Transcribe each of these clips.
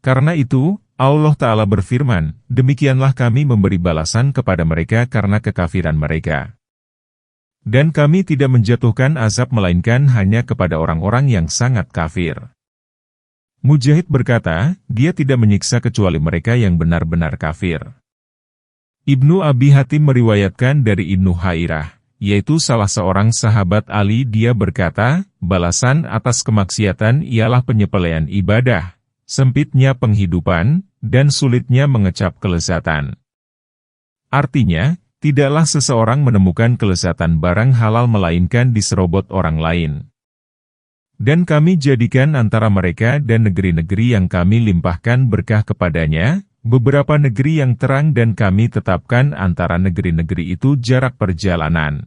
Karena itu, Allah Ta'ala berfirman, demikianlah kami memberi balasan kepada mereka karena kekafiran mereka. Dan kami tidak menjatuhkan azab melainkan hanya kepada orang-orang yang sangat kafir. Mujahid berkata, dia tidak menyiksa kecuali mereka yang benar-benar kafir. Ibnu Abi Hatim meriwayatkan dari Ibnu Hairah, yaitu salah seorang sahabat Ali, dia berkata, balasan atas kemaksiatan ialah penyepelean ibadah, sempitnya penghidupan, dan sulitnya mengecap kelezatan. Artinya, tidaklah seseorang menemukan kelezatan barang halal melainkan diserobot orang lain. Dan kami jadikan antara mereka dan negeri-negeri yang kami limpahkan berkah kepadanya, beberapa negeri yang terang dan kami tetapkan antara negeri-negeri itu jarak perjalanan.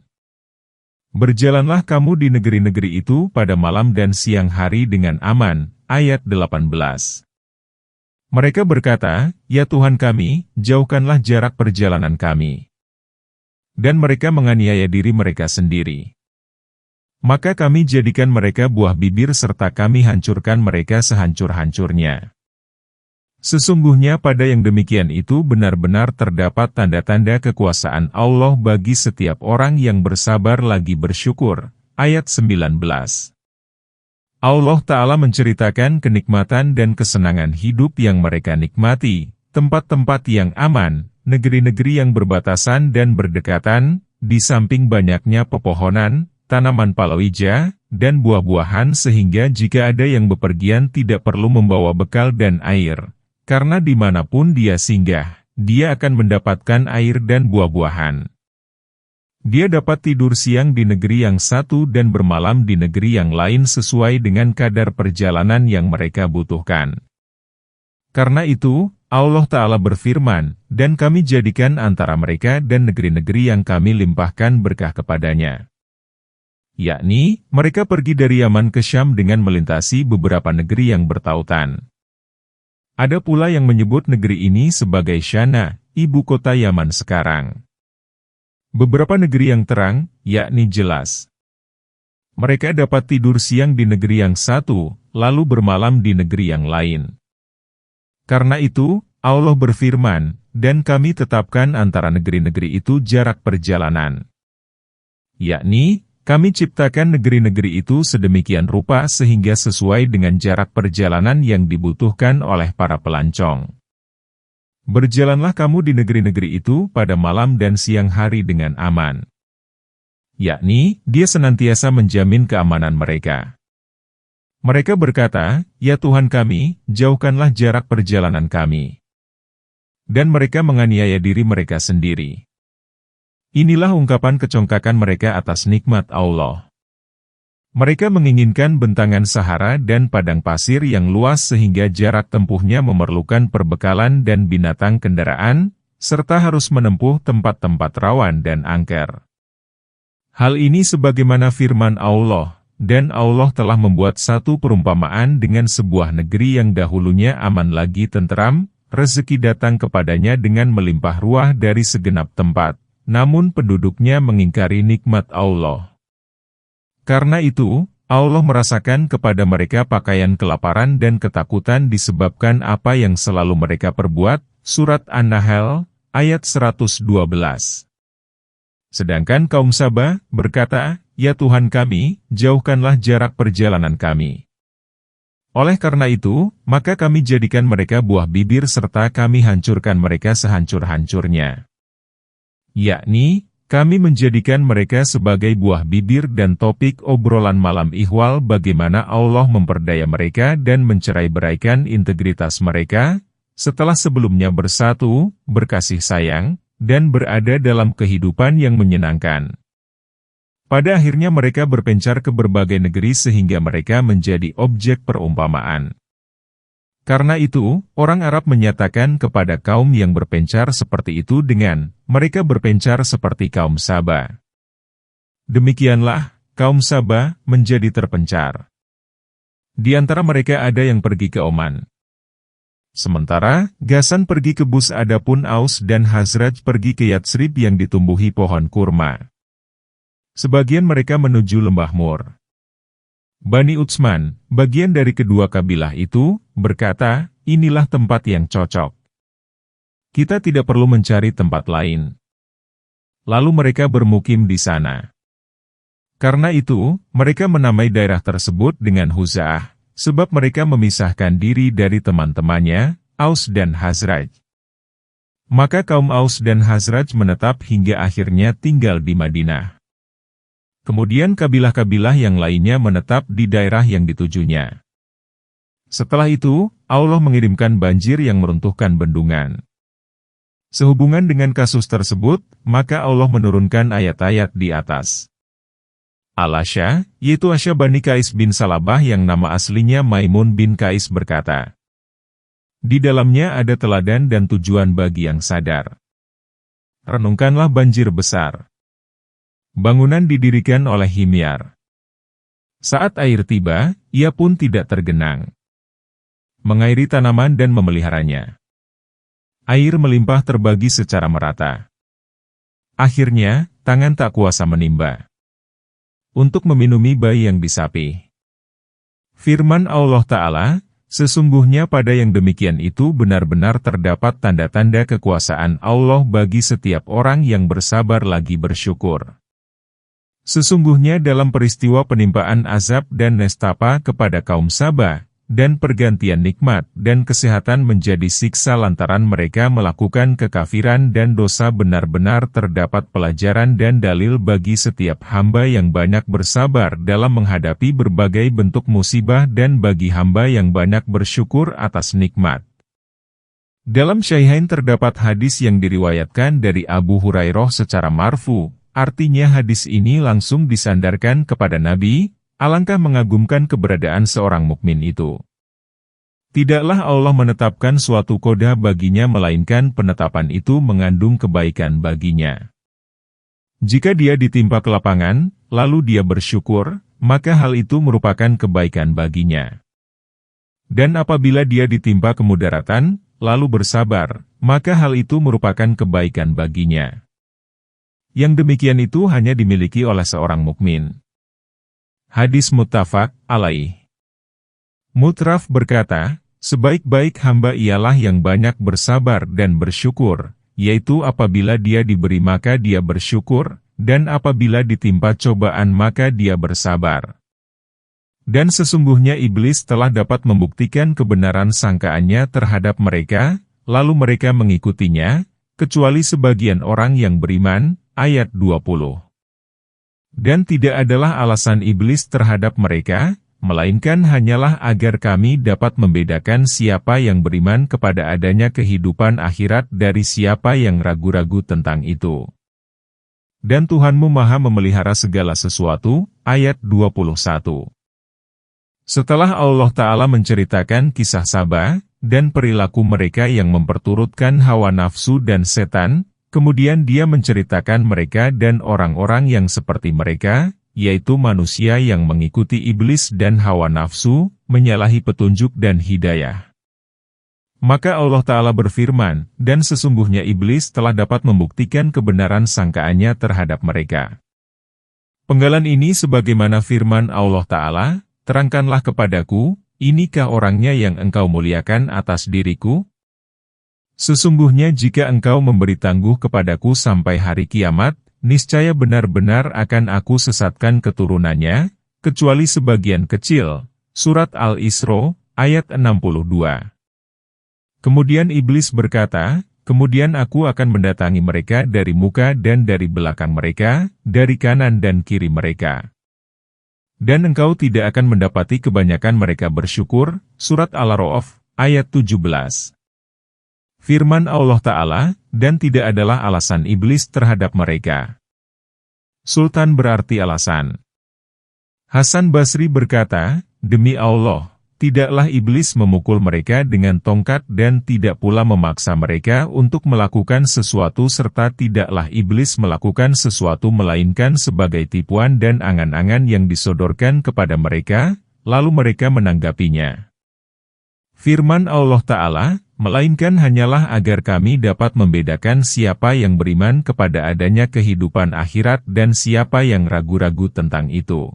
Berjalanlah kamu di negeri-negeri itu pada malam dan siang hari dengan aman. Ayat 18. Mereka berkata, ya Tuhan kami, jauhkanlah jarak perjalanan kami. Dan mereka menganiaya diri mereka sendiri. Maka kami jadikan mereka buah bibir serta kami hancurkan mereka sehancur-hancurnya. Sesungguhnya pada yang demikian itu benar-benar terdapat tanda-tanda kekuasaan Allah bagi setiap orang yang bersabar lagi bersyukur. Ayat 19. Allah Ta'ala menceritakan kenikmatan dan kesenangan hidup yang mereka nikmati, tempat-tempat yang aman, negeri-negeri yang berbatasan dan berdekatan, di samping banyaknya pepohonan, tanaman palawija, dan buah-buahan sehingga jika ada yang bepergian tidak perlu membawa bekal dan air, karena dimanapun dia singgah, dia akan mendapatkan air dan buah-buahan. Dia dapat tidur siang di negeri yang satu dan bermalam di negeri yang lain sesuai dengan kadar perjalanan yang mereka butuhkan. Karena itu, Allah Ta'ala berfirman, dan kami jadikan antara mereka dan negeri-negeri yang kami limpahkan berkah kepadanya. Yakni, mereka pergi dari Yaman ke Syam dengan melintasi beberapa negeri yang bertautan. Ada pula yang menyebut negeri ini sebagai Syana, ibu kota Yaman sekarang. Beberapa negeri yang terang, yakni jelas. Mereka dapat tidur siang di negeri yang satu, lalu bermalam di negeri yang lain. Karena itu, Allah berfirman, dan kami tetapkan antara negeri-negeri itu jarak perjalanan. Yakni, kami ciptakan negeri-negeri itu sedemikian rupa sehingga sesuai dengan jarak perjalanan yang dibutuhkan oleh para pelancong. Berjalanlah kamu di negeri-negeri itu pada malam dan siang hari dengan aman. Yakni, dia senantiasa menjamin keamanan mereka. Mereka berkata, ya Tuhan kami, jauhkanlah jarak perjalanan kami. Dan mereka menganiaya diri mereka sendiri. Inilah ungkapan kecongkakan mereka atas nikmat Allah. Mereka menginginkan bentangan Sahara dan padang pasir yang luas sehingga jarak tempuhnya memerlukan perbekalan dan binatang kendaraan, serta harus menempuh tempat-tempat rawan dan angker. Hal ini sebagaimana firman Allah, dan Allah telah membuat satu perumpamaan dengan sebuah negeri yang dahulunya aman lagi tenteram, rezeki datang kepadanya dengan melimpah ruah dari segenap tempat, namun penduduknya mengingkari nikmat Allah. Karena itu, Allah merasakan kepada mereka pakaian kelaparan dan ketakutan disebabkan apa yang selalu mereka perbuat. Surat An-Nahl, ayat 112. Sedangkan kaum Sabah berkata, ya Tuhan kami, jauhkanlah jarak perjalanan kami. Oleh karena itu, maka kami jadikan mereka buah bibir serta kami hancurkan mereka sehancur-hancurnya. Yakni, kami menjadikan mereka sebagai buah bibir dan topik obrolan malam ihwal bagaimana Allah memperdaya mereka dan mencerai-beraikan integritas mereka, setelah sebelumnya bersatu, berkasih sayang, dan berada dalam kehidupan yang menyenangkan. Pada akhirnya mereka berpencar ke berbagai negeri sehingga mereka menjadi objek perumpamaan. Karena itu, orang Arab menyatakan kepada kaum yang berpencar seperti itu dengan, mereka berpencar seperti kaum Sabah. Demikianlah, kaum Sabah menjadi terpencar. Di antara mereka ada yang pergi ke Oman. Sementara, Ghassan pergi ke Bus adapun Aus dan Hazraj pergi ke Yatsrib yang ditumbuhi pohon kurma. Sebagian mereka menuju lembah Mur. Bani Utsman, bagian dari kedua kabilah itu, berkata, inilah tempat yang cocok. Kita tidak perlu mencari tempat lain. Lalu mereka bermukim di sana. Karena itu, mereka menamai daerah tersebut dengan Huza'ah, sebab mereka memisahkan diri dari teman-temannya, Aus dan Khazraj. Maka kaum Aus dan Khazraj menetap hingga akhirnya tinggal di Madinah. Kemudian kabilah-kabilah yang lainnya menetap di daerah yang ditujunya. Setelah itu, Allah mengirimkan banjir yang meruntuhkan bendungan. Sehubungan dengan kasus tersebut, maka Allah menurunkan ayat-ayat di atas. Al-Asya, yaitu Asya Bani Qais bin Salabah yang nama aslinya Maimun bin Qais berkata, di dalamnya ada teladan dan tujuan bagi yang sadar. Renungkanlah banjir besar. Bangunan didirikan oleh Himyar. Saat air tiba, ia pun tidak tergenang. Mengairi tanaman dan memeliharanya. Air melimpah terbagi secara merata. Akhirnya, tangan tak kuasa menimba. Untuk meminumi bayi yang disapi. Firman Allah Ta'ala, sesungguhnya pada yang demikian itu benar-benar terdapat tanda-tanda kekuasaan Allah bagi setiap orang yang bersabar lagi bersyukur. Sesungguhnya dalam peristiwa penimpaan azab dan nestapa kepada kaum Sabah, dan pergantian nikmat dan kesehatan menjadi siksa lantaran mereka melakukan kekafiran dan dosa benar-benar terdapat pelajaran dan dalil bagi setiap hamba yang banyak bersabar dalam menghadapi berbagai bentuk musibah dan bagi hamba yang banyak bersyukur atas nikmat. Dalam Syahihain terdapat hadis yang diriwayatkan dari Abu Hurairah secara marfu, artinya hadis ini langsung disandarkan kepada Nabi. Alangkah mengagumkan keberadaan seorang mukmin itu. Tidaklah Allah menetapkan suatu qada baginya melainkan penetapan itu mengandung kebaikan baginya. Jika dia ditimpa kelapangan, lalu dia bersyukur, maka hal itu merupakan kebaikan baginya. Dan apabila dia ditimpa kemudaratan, lalu bersabar, maka hal itu merupakan kebaikan baginya. Yang demikian itu hanya dimiliki oleh seorang mukmin. Hadis muttafaq alaih. Mutraf berkata, sebaik-baik hamba ialah yang banyak bersabar dan bersyukur, yaitu apabila dia diberi maka dia bersyukur, dan apabila ditimpa cobaan maka dia bersabar. Dan sesungguhnya iblis telah dapat membuktikan kebenaran sangkaannya terhadap mereka, lalu mereka mengikutinya, kecuali sebagian orang yang beriman, ayat 20. Dan tidak adalah alasan iblis terhadap mereka, melainkan hanyalah agar kami dapat membedakan siapa yang beriman kepada adanya kehidupan akhirat dari siapa yang ragu-ragu tentang itu. Dan Tuhanmu Maha memelihara segala sesuatu, ayat 21. Setelah Allah Ta'ala menceritakan kisah Sabah, dan perilaku mereka yang memperturutkan hawa nafsu dan setan, kemudian dia menceritakan mereka dan orang-orang yang seperti mereka, yaitu manusia yang mengikuti iblis dan hawa nafsu, menyalahi petunjuk dan hidayah. Maka Allah Ta'ala berfirman, dan sesungguhnya iblis telah dapat membuktikan kebenaran sangkaannya terhadap mereka. Penggalan ini sebagaimana firman Allah Ta'ala, terangkanlah kepadaku, inikah orangnya yang engkau muliakan atas diriku? Sesungguhnya jika engkau memberi tangguh kepadaku sampai hari kiamat, niscaya benar-benar akan aku sesatkan keturunannya, kecuali sebagian kecil. Surat Al-Isra, ayat 62. Kemudian iblis berkata, kemudian aku akan mendatangi mereka dari muka dan dari belakang mereka, dari kanan dan kiri mereka. Dan engkau tidak akan mendapati kebanyakan mereka bersyukur. Surat Al-A'raf, ayat 17. Firman Allah Ta'ala, dan tidak adalah alasan iblis terhadap mereka. Sultan berarti alasan. Hasan Basri berkata, demi Allah, tidaklah iblis memukul mereka dengan tongkat dan tidak pula memaksa mereka untuk melakukan sesuatu serta tidaklah iblis melakukan sesuatu melainkan sebagai tipuan dan angan-angan yang disodorkan kepada mereka, lalu mereka menanggapinya. Firman Allah Ta'ala, melainkan hanyalah agar kami dapat membedakan siapa yang beriman kepada adanya kehidupan akhirat dan siapa yang ragu-ragu tentang itu.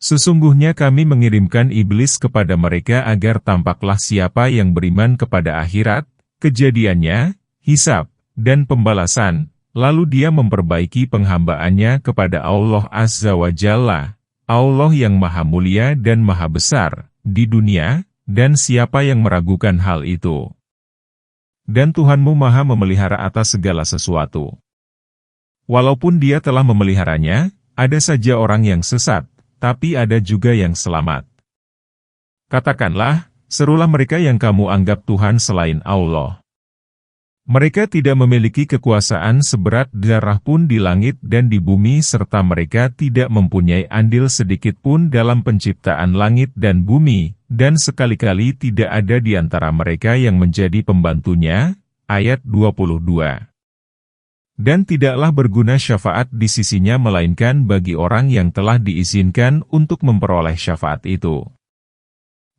Sesungguhnya kami mengirimkan iblis kepada mereka agar tampaklah siapa yang beriman kepada akhirat, kejadiannya, hisab, dan pembalasan, lalu dia memperbaiki penghambaannya kepada Allah Azza wa Jalla, Allah yang maha mulia dan maha besar, di dunia, dan siapa yang meragukan hal itu. Dan Tuhanmu maha memelihara atas segala sesuatu. Walaupun dia telah memeliharanya, ada saja orang yang sesat, tapi ada juga yang selamat. Katakanlah, serulah mereka yang kamu anggap Tuhan selain Allah. Mereka tidak memiliki kekuasaan seberat darah pun di langit dan di bumi serta mereka tidak mempunyai andil sedikit pun dalam penciptaan langit dan bumi, dan sekali-kali tidak ada di antara mereka yang menjadi pembantunya. Ayat 22. Dan tidaklah berguna syafaat di sisinya melainkan bagi orang yang telah diizinkan untuk memperoleh syafaat itu.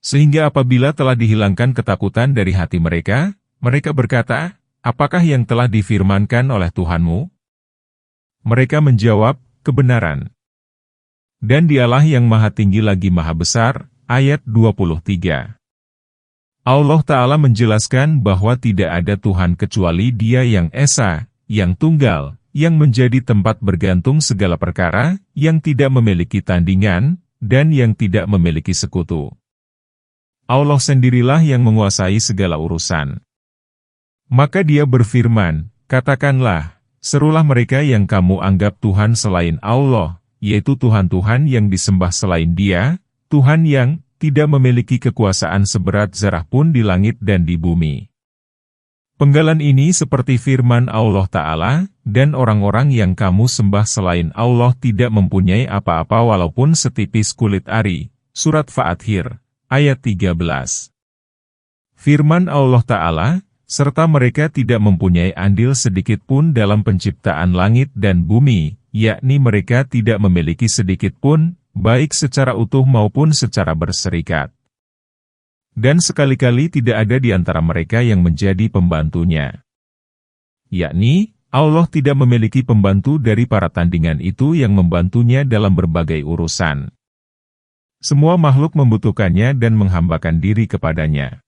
Sehingga apabila telah dihilangkan ketakutan dari hati mereka, mereka berkata, apakah yang telah difirmankan oleh Tuhanmu? Mereka menjawab, kebenaran. Dan dialah yang maha tinggi lagi maha besar. Ayat 23. Allah Ta'ala menjelaskan bahwa tidak ada Tuhan kecuali Dia yang Esa, yang tunggal, yang menjadi tempat bergantung segala perkara, yang tidak memiliki tandingan, dan yang tidak memiliki sekutu. Allah sendirilah yang menguasai segala urusan. Maka Dia berfirman, katakanlah, serulah mereka yang kamu anggap Tuhan selain Allah, yaitu Tuhan-Tuhan yang disembah selain Dia, Tuhan yang tidak memiliki kekuasaan seberat zarah pun di langit dan di bumi. Penggalan ini seperti firman Allah Ta'ala, dan orang-orang yang kamu sembah selain Allah tidak mempunyai apa-apa walaupun setipis kulit ari. Surat Fathir, ayat 13. Firman Allah Ta'ala, serta mereka tidak mempunyai andil sedikit pun dalam penciptaan langit dan bumi, yakni mereka tidak memiliki sedikit pun, baik secara utuh maupun secara berserikat. Dan sekali-kali tidak ada di antara mereka yang menjadi pembantunya. Yakni, Allah tidak memiliki pembantu dari para tandingan itu yang membantunya dalam berbagai urusan. Semua makhluk membutuhkannya dan menghambakan diri kepadanya.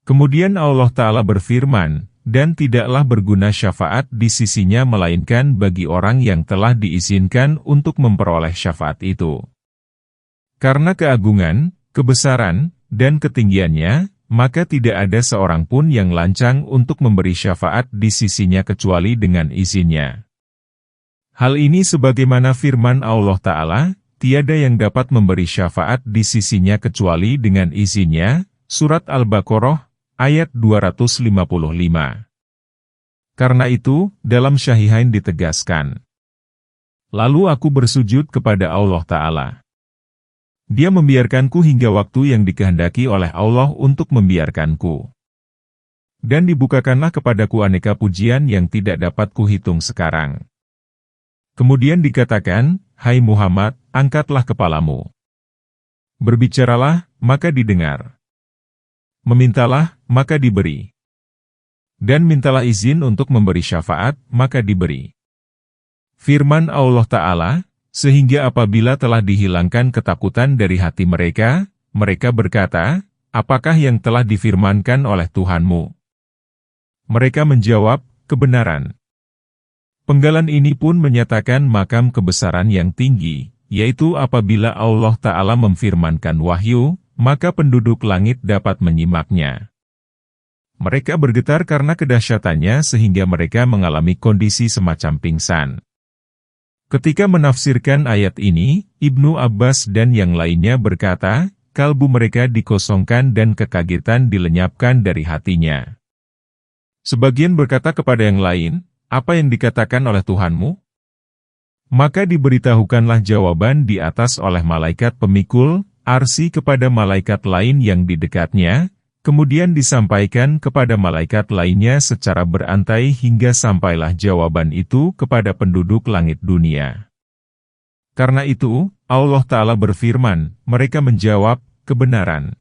Kemudian Allah Ta'ala berfirman, dan tidaklah berguna syafaat di sisinya melainkan bagi orang yang telah diizinkan untuk memperoleh syafaat itu. Karena keagungan, kebesaran, dan ketinggiannya, maka tidak ada seorang pun yang lancang untuk memberi syafaat di sisinya kecuali dengan izinnya. Hal ini sebagaimana firman Allah Ta'ala, tiada yang dapat memberi syafaat di sisinya kecuali dengan izinnya, Surat Al-Baqarah, ayat 255. Karena itu, dalam Syahihain ditegaskan, lalu aku bersujud kepada Allah Ta'ala. Dia membiarkanku hingga waktu yang dikehendaki oleh Allah untuk membiarkanku. Dan dibukakanlah kepadaku aneka pujian yang tidak dapat kuhitung sekarang. Kemudian dikatakan, hai Muhammad, angkatlah kepalamu. Berbicaralah, maka didengar. Memintalah, maka diberi. Dan mintalah izin untuk memberi syafaat, maka diberi. Firman Allah Ta'ala, sehingga apabila telah dihilangkan ketakutan dari hati mereka, mereka berkata, apakah yang telah difirmankan oleh Tuhanmu? Mereka menjawab, kebenaran. Penggalan ini pun menyatakan makam kebesaran yang tinggi, yaitu apabila Allah Ta'ala memfirmankan wahyu, maka penduduk langit dapat menyimaknya. Mereka bergetar karena kedahsyatannya sehingga mereka mengalami kondisi semacam pingsan. Ketika menafsirkan ayat ini, Ibnu Abbas dan yang lainnya berkata, kalbu mereka dikosongkan dan kekagetan dilenyapkan dari hatinya. Sebagian berkata kepada yang lain, apa yang dikatakan oleh Tuhanmu? Maka diberitahukanlah jawaban di atas oleh malaikat pemikul arsy kepada malaikat lain yang di dekatnya, kemudian disampaikan kepada malaikat lainnya secara berantai hingga sampailah jawaban itu kepada penduduk langit dunia. Karena itu, Allah Ta'ala berfirman, mereka menjawab, kebenaran.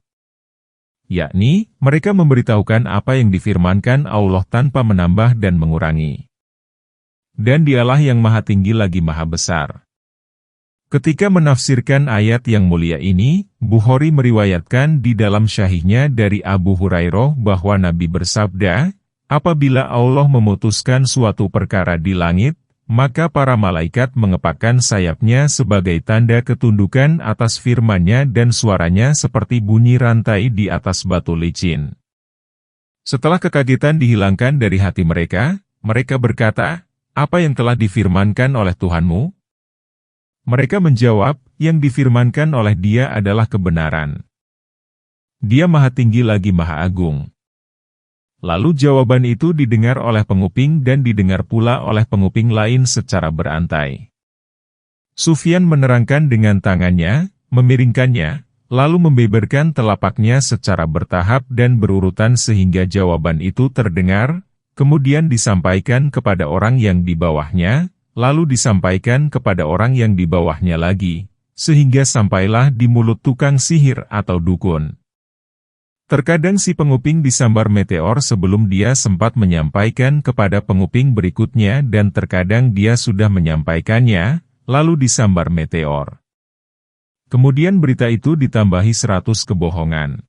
Yakni, mereka memberitahukan apa yang difirmankan Allah tanpa menambah dan mengurangi. Dan Dialah yang maha tinggi lagi maha besar. Ketika menafsirkan ayat yang mulia ini, Bukhari meriwayatkan di dalam syahihnya dari Abu Hurairah bahwa Nabi bersabda, apabila Allah memutuskan suatu perkara di langit, maka para malaikat mengepakkan sayapnya sebagai tanda ketundukan atas firman-Nya dan suaranya seperti bunyi rantai di atas batu licin. Setelah kekagetan dihilangkan dari hati mereka, mereka berkata, apa yang telah difirmankan oleh Tuhanmu? Mereka menjawab, yang difirmankan oleh Dia adalah kebenaran. Dia Maha Tinggi lagi Maha Agung. Lalu jawaban itu didengar oleh penguping dan didengar pula oleh penguping lain secara berantai. Sufyan menerangkan dengan tangannya, memiringkannya, lalu membeberkan telapaknya secara bertahap dan berurutan sehingga jawaban itu terdengar, kemudian disampaikan kepada orang yang di bawahnya, lalu disampaikan kepada orang yang di bawahnya lagi, sehingga sampailah di mulut tukang sihir atau dukun. Terkadang si penguping disambar meteor sebelum dia sempat menyampaikan kepada penguping berikutnya dan terkadang dia sudah menyampaikannya, lalu disambar meteor. Kemudian berita itu ditambahi 100 kebohongan.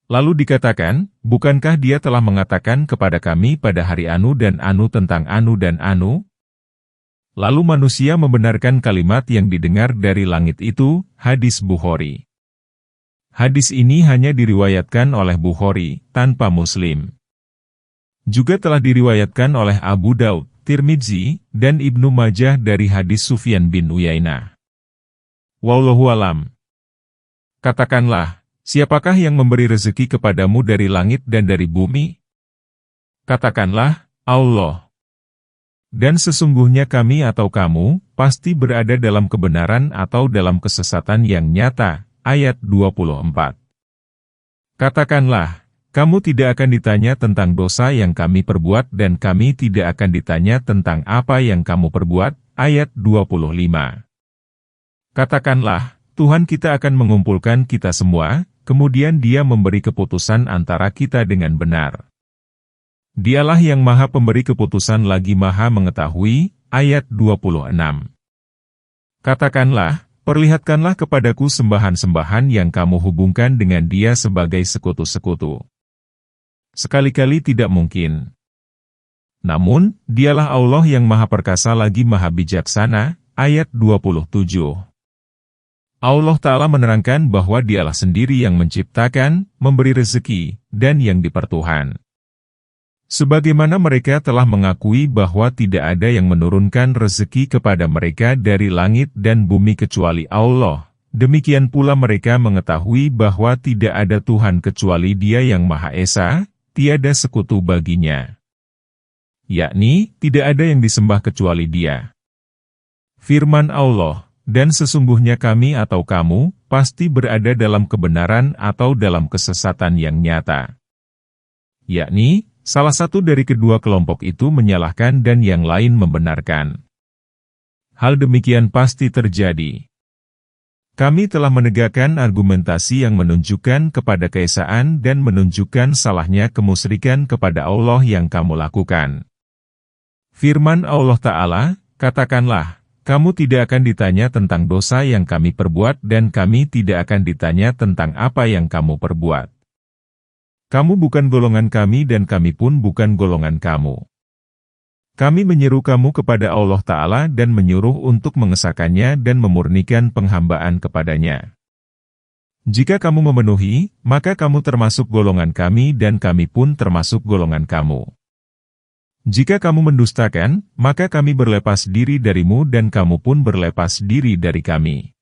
Lalu dikatakan, bukankah dia telah mengatakan kepada kami pada hari anu dan anu tentang anu dan anu? Lalu manusia membenarkan kalimat yang didengar dari langit itu, hadis Bukhari. Hadis ini hanya diriwayatkan oleh Bukhari, tanpa Muslim. Juga telah diriwayatkan oleh Abu Daud, Tirmidzi, dan Ibnu Majah dari hadis Sufyan bin Uyainah. Wallahu alam. Katakanlah, siapakah yang memberi rezeki kepadamu dari langit dan dari bumi? Katakanlah, Allah. Dan sesungguhnya kami atau kamu, pasti berada dalam kebenaran atau dalam kesesatan yang nyata. Ayat 24. Katakanlah, kamu tidak akan ditanya tentang dosa yang kami perbuat dan kami tidak akan ditanya tentang apa yang kamu perbuat. Ayat 25. Katakanlah, Tuhan kita akan mengumpulkan kita semua, kemudian Dia memberi keputusan antara kita dengan benar. Dialah yang Maha Pemberi keputusan lagi Maha Mengetahui, ayat 26. Katakanlah, perlihatkanlah kepadaku sembahan-sembahan yang kamu hubungkan dengan Dia sebagai sekutu-sekutu. Sekali-kali tidak mungkin. Namun, Dialah Allah yang Maha Perkasa lagi Maha Bijaksana, ayat 27. Allah Ta'ala menerangkan bahwa Dialah sendiri yang menciptakan, memberi rezeki, dan yang dipertuhan. Sebagaimana mereka telah mengakui bahwa tidak ada yang menurunkan rezeki kepada mereka dari langit dan bumi kecuali Allah, demikian pula mereka mengetahui bahwa tidak ada Tuhan kecuali Dia yang Maha Esa, tiada sekutu baginya. Yakni, tidak ada yang disembah kecuali Dia. Firman Allah, dan sesungguhnya kami atau kamu, pasti berada dalam kebenaran atau dalam kesesatan yang nyata. Yakni, salah satu dari kedua kelompok itu menyalahkan dan yang lain membenarkan. Hal demikian pasti terjadi. Kami telah menegakkan argumentasi yang menunjukkan kepada keesaan dan menunjukkan salahnya kemusyrikan kepada Allah yang kamu lakukan. Firman Allah Ta'ala, katakanlah, kamu tidak akan ditanya tentang dosa yang kami perbuat dan kami tidak akan ditanya tentang apa yang kamu perbuat. Kamu bukan golongan kami dan kami pun bukan golongan kamu. Kami menyeru kamu kepada Allah Ta'ala dan menyuruh untuk mengesahkannya dan memurnikan penghambaan kepadanya. Jika kamu memenuhi, maka kamu termasuk golongan kami dan kami pun termasuk golongan kamu. Jika kamu mendustakan, maka kami berlepas diri darimu dan kamu pun berlepas diri dari kami.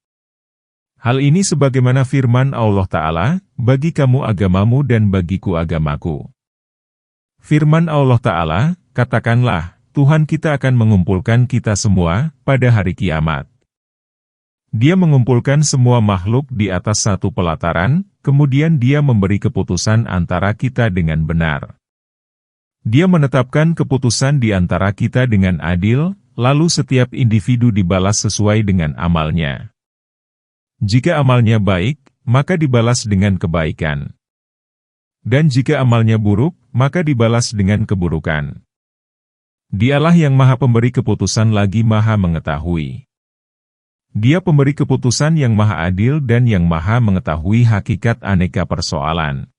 Hal ini sebagaimana firman Allah Ta'ala, bagi kamu agamamu dan bagiku agamaku. Firman Allah Ta'ala, katakanlah, Tuhan kita akan mengumpulkan kita semua, pada hari kiamat. Dia mengumpulkan semua makhluk di atas satu pelataran, kemudian Dia memberi keputusan antara kita dengan benar. Dia menetapkan keputusan di antara kita dengan adil, lalu setiap individu dibalas sesuai dengan amalnya. Jika amalnya baik, maka dibalas dengan kebaikan. Dan jika amalnya buruk, maka dibalas dengan keburukan. Dialah yang Maha Pemberi keputusan lagi Maha Mengetahui. Dia pemberi keputusan yang maha adil dan yang maha mengetahui hakikat aneka persoalan.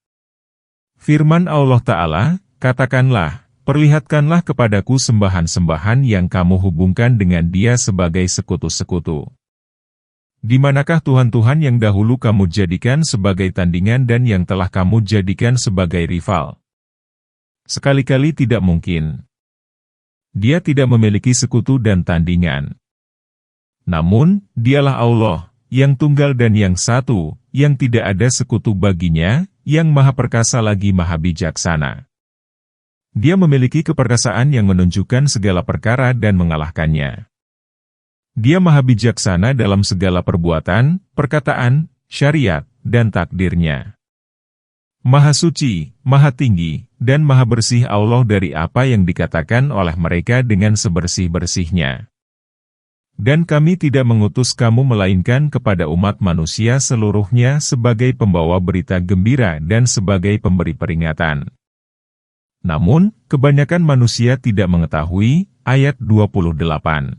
Firman Allah Ta'ala, katakanlah, perlihatkanlah kepadaku sembahan-sembahan yang kamu hubungkan dengan Dia sebagai sekutu-sekutu. Di manakah Tuhan-Tuhan yang dahulu kamu jadikan sebagai tandingan dan yang telah kamu jadikan sebagai rival? Sekali-kali tidak mungkin. Dia tidak memiliki sekutu dan tandingan. Namun, Dialah Allah, yang tunggal dan yang satu, yang tidak ada sekutu baginya, yang maha perkasa lagi maha bijaksana. Dia memiliki keperkasaan yang menunjukkan segala perkara dan mengalahkannya. Dia maha bijaksana dalam segala perbuatan, perkataan, syariat, dan takdirnya. Maha suci, maha tinggi, dan maha bersih Allah dari apa yang dikatakan oleh mereka dengan sebersih-bersihnya. Dan kami tidak mengutus kamu melainkan kepada umat manusia seluruhnya sebagai pembawa berita gembira dan sebagai pemberi peringatan. Namun, kebanyakan manusia tidak mengetahui. Ayat 28.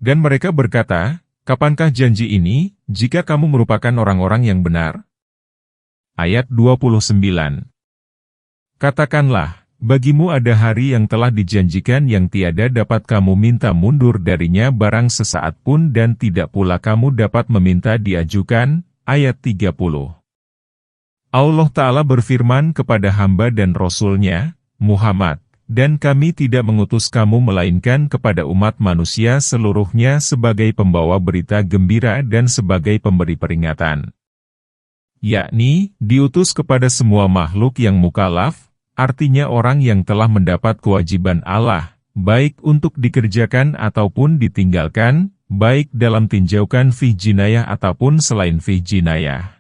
Dan mereka berkata, kapankah janji ini, jika kamu merupakan orang-orang yang benar? Ayat 29. Katakanlah, bagimu ada hari yang telah dijanjikan yang tiada dapat kamu minta mundur darinya barang sesaat pun dan tidak pula kamu dapat meminta diajukan. Ayat 30. Allah Ta'ala berfirman kepada hamba dan Rasul-Nya, Muhammad, dan kami tidak mengutus kamu melainkan kepada umat manusia seluruhnya sebagai pembawa berita gembira dan sebagai pemberi peringatan. Yakni, diutus kepada semua makhluk yang mukallaf, artinya orang yang telah mendapat kewajiban Allah, baik untuk dikerjakan ataupun ditinggalkan, baik dalam tinjaukan fi jinayah ataupun selain fi jinayah.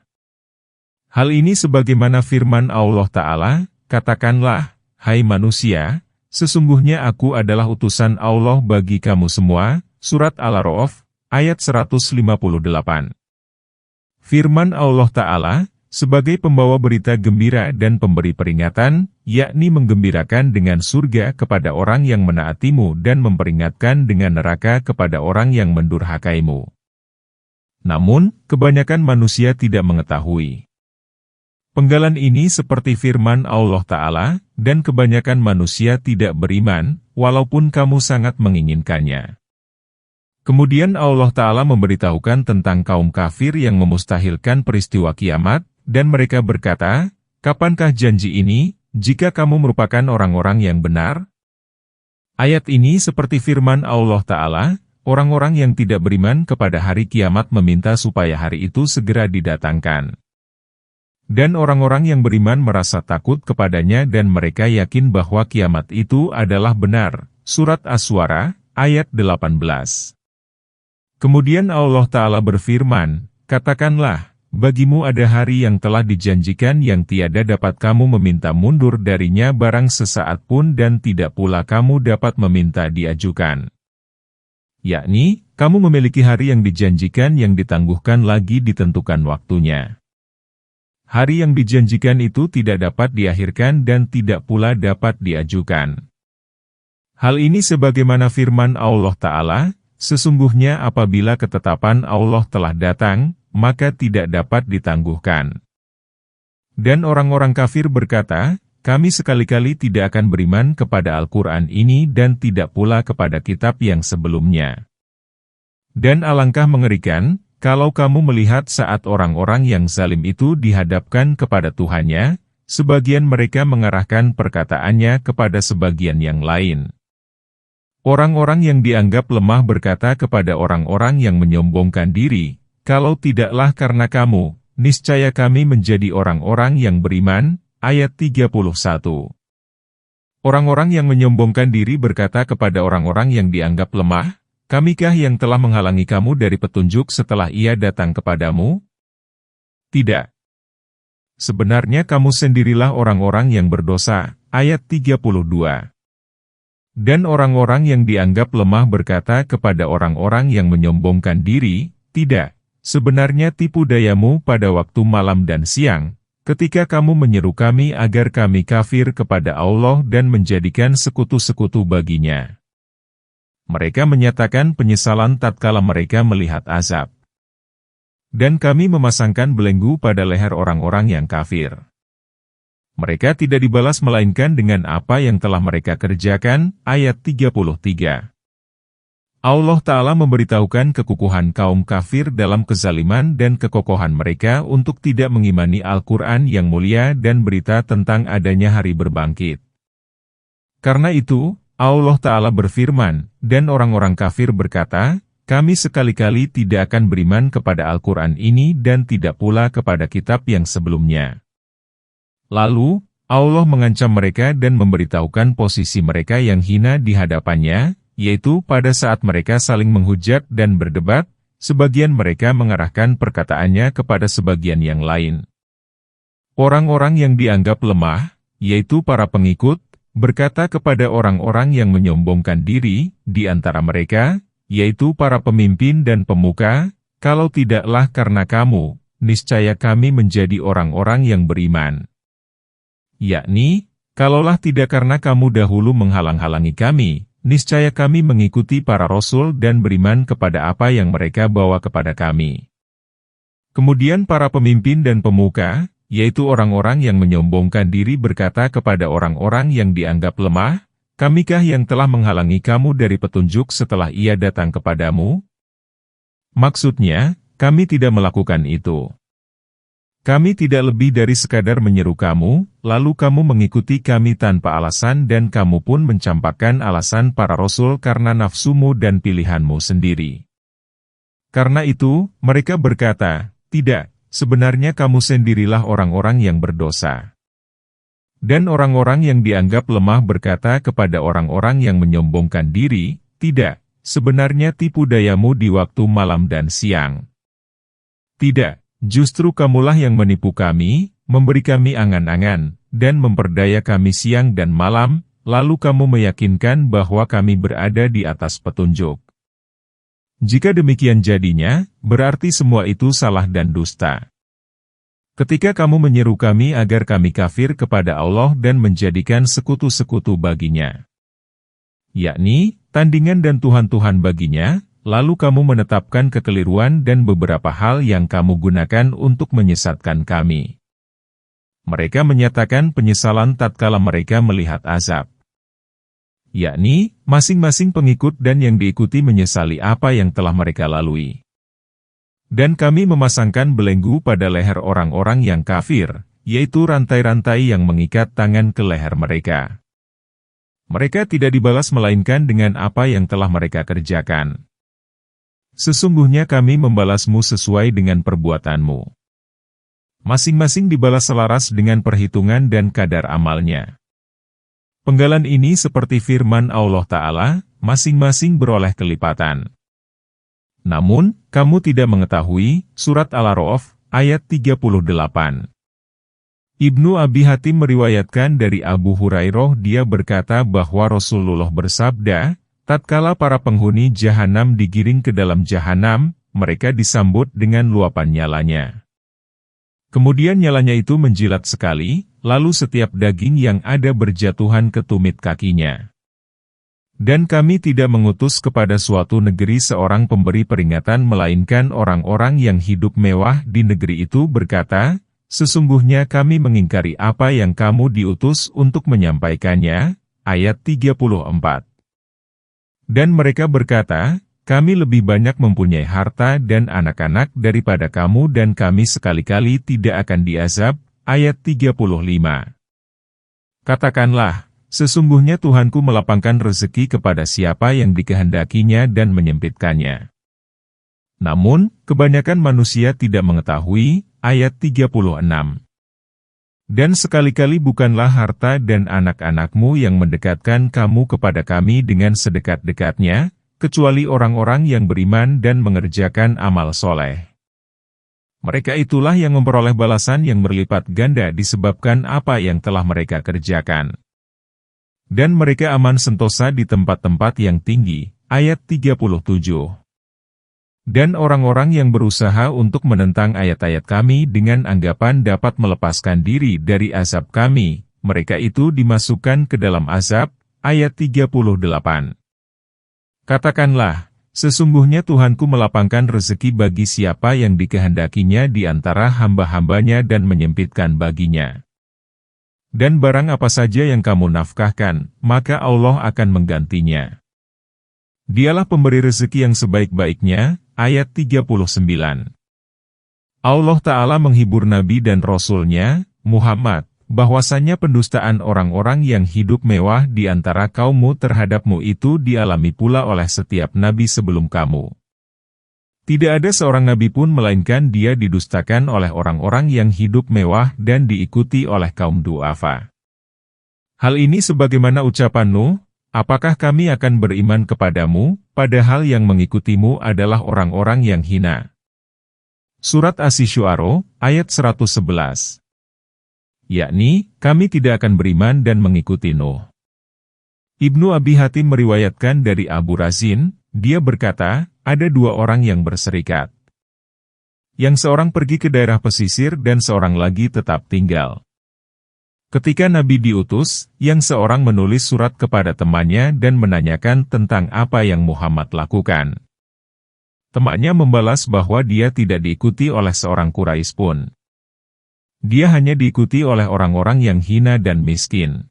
Hal ini sebagaimana firman Allah Ta'ala, katakanlah, hai manusia, sesungguhnya aku adalah utusan Allah bagi kamu semua, Surat Al-A'raf, ayat 158. Firman Allah Ta'ala, sebagai pembawa berita gembira dan pemberi peringatan, yakni menggembirakan dengan surga kepada orang yang menaatimu dan memperingatkan dengan neraka kepada orang yang mendurhakaimu. Namun, kebanyakan manusia tidak mengetahui. Penggalan ini seperti firman Allah Ta'ala, dan kebanyakan manusia tidak beriman, walaupun kamu sangat menginginkannya. Kemudian Allah Ta'ala memberitahukan tentang kaum kafir yang memustahilkan peristiwa kiamat, dan mereka berkata, kapankah janji ini, jika kamu merupakan orang-orang yang benar? Ayat ini seperti firman Allah Ta'ala, orang-orang yang tidak beriman kepada hari kiamat meminta supaya hari itu segera didatangkan. Dan orang-orang yang beriman merasa takut kepadanya dan mereka yakin bahwa kiamat itu adalah benar. Surat As-Suara, ayat 18. Kemudian Allah Ta'ala berfirman, katakanlah, bagimu ada hari yang telah dijanjikan yang tiada dapat kamu meminta mundur darinya barang sesaat pun dan tidak pula kamu dapat meminta diajukan. Yakni, kamu memiliki hari yang dijanjikan yang ditangguhkan lagi ditentukan waktunya. Hari yang dijanjikan itu tidak dapat diakhirkan dan tidak pula dapat diajukan. Hal ini sebagaimana firman Allah Ta'ala, sesungguhnya apabila ketetapan Allah telah datang, maka tidak dapat ditangguhkan. Dan orang-orang kafir berkata, kami sekali-kali tidak akan beriman kepada Al-Quran ini dan tidak pula kepada kitab yang sebelumnya. Dan alangkah mengerikan, kalau kamu melihat saat orang-orang yang zalim itu dihadapkan kepada Tuhannya, sebagian mereka mengarahkan perkataannya kepada sebagian yang lain. Orang-orang yang dianggap lemah berkata kepada orang-orang yang menyombongkan diri, kalau tidaklah karena kamu, niscaya kami menjadi orang-orang yang beriman. Ayat 31. Orang-orang yang menyombongkan diri berkata kepada orang-orang yang dianggap lemah, kamikah yang telah menghalangi kamu dari petunjuk setelah ia datang kepadamu? Tidak. Sebenarnya kamu sendirilah orang-orang yang berdosa. Ayat 32. Dan orang-orang yang dianggap lemah berkata kepada orang-orang yang menyombongkan diri, tidak. Sebenarnya tipu dayamu pada waktu malam dan siang, ketika kamu menyeru kami agar kami kafir kepada Allah dan menjadikan sekutu-sekutu baginya. Mereka menyatakan penyesalan tatkala mereka melihat azab. Dan kami memasangkan belenggu pada leher orang-orang yang kafir. Mereka tidak dibalas melainkan dengan apa yang telah mereka kerjakan. Ayat 33. Allah Ta'ala memberitahukan kekukuhan kaum kafir dalam kezaliman dan kekokohan mereka untuk tidak mengimani Al-Quran yang mulia dan berita tentang adanya hari berbangkit. Karena itu, Allah Ta'ala berfirman, dan orang-orang kafir berkata, kami sekali-kali tidak akan beriman kepada Al-Quran ini dan tidak pula kepada kitab yang sebelumnya. Lalu, Allah mengancam mereka dan memberitahukan posisi mereka yang hina di hadapannya, yaitu pada saat mereka saling menghujat dan berdebat, sebagian mereka mengarahkan perkataannya kepada sebagian yang lain. Orang-orang yang dianggap lemah, yaitu para pengikut, berkata kepada orang-orang yang menyombongkan diri, di antara mereka, yaitu para pemimpin dan pemuka, kalau tidaklah karena kamu, niscaya kami menjadi orang-orang yang beriman. Yakni, kalaulah tidak karena kamu dahulu menghalang-halangi kami, niscaya kami mengikuti para rasul dan beriman kepada apa yang mereka bawa kepada kami. Kemudian para pemimpin dan pemuka, yaitu orang-orang yang menyombongkan diri berkata kepada orang-orang yang dianggap lemah, kamikah yang telah menghalangi kamu dari petunjuk setelah ia datang kepadamu? Maksudnya, kami tidak melakukan itu. Kami tidak lebih dari sekadar menyeru kamu, lalu kamu mengikuti kami tanpa alasan dan kamu pun mencampakkan alasan para rasul karena nafsumu dan pilihanmu sendiri. Karena itu, mereka berkata, tidak, sebenarnya kamu sendirilah orang-orang yang berdosa. Dan orang-orang yang dianggap lemah berkata kepada orang-orang yang menyombongkan diri, tidak, sebenarnya tipu dayamu di waktu malam dan siang. Tidak. Justru kamulah yang menipu kami, memberi kami angan-angan, dan memperdaya kami siang dan malam, lalu kamu meyakinkan bahwa kami berada di atas petunjuk. Jika demikian jadinya, berarti semua itu salah dan dusta. Ketika kamu menyeru kami agar kami kafir kepada Allah dan menjadikan sekutu-sekutu baginya, yakni, tandingan dan Tuhan-Tuhan baginya, lalu kamu menetapkan kekeliruan dan beberapa hal yang kamu gunakan untuk menyesatkan kami. Mereka menyatakan penyesalan tatkala mereka melihat azab. Yakni, masing-masing pengikut dan yang diikuti menyesali apa yang telah mereka lalui. Dan kami memasangkan belenggu pada leher orang-orang yang kafir, yaitu rantai-rantai yang mengikat tangan ke leher mereka. Mereka tidak dibalas melainkan dengan apa yang telah mereka kerjakan. Sesungguhnya kami membalasmu sesuai dengan perbuatanmu. Masing-masing dibalas selaras dengan perhitungan dan kadar amalnya. Penggalan ini seperti firman Allah Ta'ala, masing-masing beroleh kelipatan. Namun, kamu tidak mengetahui, Surat Al-A'raf, ayat 38. Ibnu Abi Hatim meriwayatkan dari Abu Hurairah dia berkata bahwa Rasulullah bersabda, tatkala para penghuni jahanam digiring ke dalam jahanam, mereka disambut dengan luapan nyalanya. Kemudian nyalanya itu menjilat sekali, lalu setiap daging yang ada berjatuhan ke tumit kakinya. Dan kami tidak mengutus kepada suatu negeri seorang pemberi peringatan melainkan orang-orang yang hidup mewah di negeri itu berkata, sesungguhnya kami mengingkari apa yang kamu diutus untuk menyampaikannya. Ayat 34. Dan mereka berkata, kami lebih banyak mempunyai harta dan anak-anak daripada kamu dan kami sekali-kali tidak akan diazab. Ayat 35. Katakanlah, sesungguhnya Tuhanku melapangkan rezeki kepada siapa yang dikehendakinya dan menyempitkannya. Namun, kebanyakan manusia tidak mengetahui. Ayat 36. Dan sekali-kali bukanlah harta dan anak-anakmu yang mendekatkan kamu kepada kami dengan sedekat-dekatnya, kecuali orang-orang yang beriman dan mengerjakan amal soleh. Mereka itulah yang memperoleh balasan yang berlipat ganda disebabkan apa yang telah mereka kerjakan. Dan mereka aman sentosa di tempat-tempat yang tinggi. Ayat 37. Dan orang-orang yang berusaha untuk menentang ayat-ayat kami dengan anggapan dapat melepaskan diri dari azab kami, mereka itu dimasukkan ke dalam azab. Ayat 38. Katakanlah, sesungguhnya Tuhanku melapangkan rezeki bagi siapa yang dikehendakinya di antara hamba-hambanya dan menyempitkan baginya. Dan barang apa saja yang kamu nafkahkan, maka Allah akan menggantinya. Dialah pemberi rezeki yang sebaik-baiknya, ayat 39. Allah Ta'ala menghibur Nabi dan Rasul-Nya, Muhammad, bahwasanya pendustaan orang-orang yang hidup mewah di antara kaummu terhadapmu itu dialami pula oleh setiap nabi sebelum kamu. Tidak ada seorang nabi pun melainkan dia didustakan oleh orang-orang yang hidup mewah dan diikuti oleh kaum du'afa. Hal ini sebagaimana ucapan Nuh, apakah kami akan beriman kepadamu, padahal yang mengikutimu adalah orang-orang yang hina. Surat Asy-Syu'ara, ayat 111. Yakni, kami tidak akan beriman dan mengikuti Nuh. Ibnu Abi Hatim meriwayatkan dari Abu Razin, dia berkata, ada dua orang yang berserikat. Yang seorang pergi ke daerah pesisir dan seorang lagi tetap tinggal. Ketika Nabi diutus, yang seorang menulis surat kepada temannya dan menanyakan tentang apa yang Muhammad lakukan. Temannya membalas bahwa dia tidak diikuti oleh seorang Quraisy pun. Dia hanya diikuti oleh orang-orang yang hina dan miskin.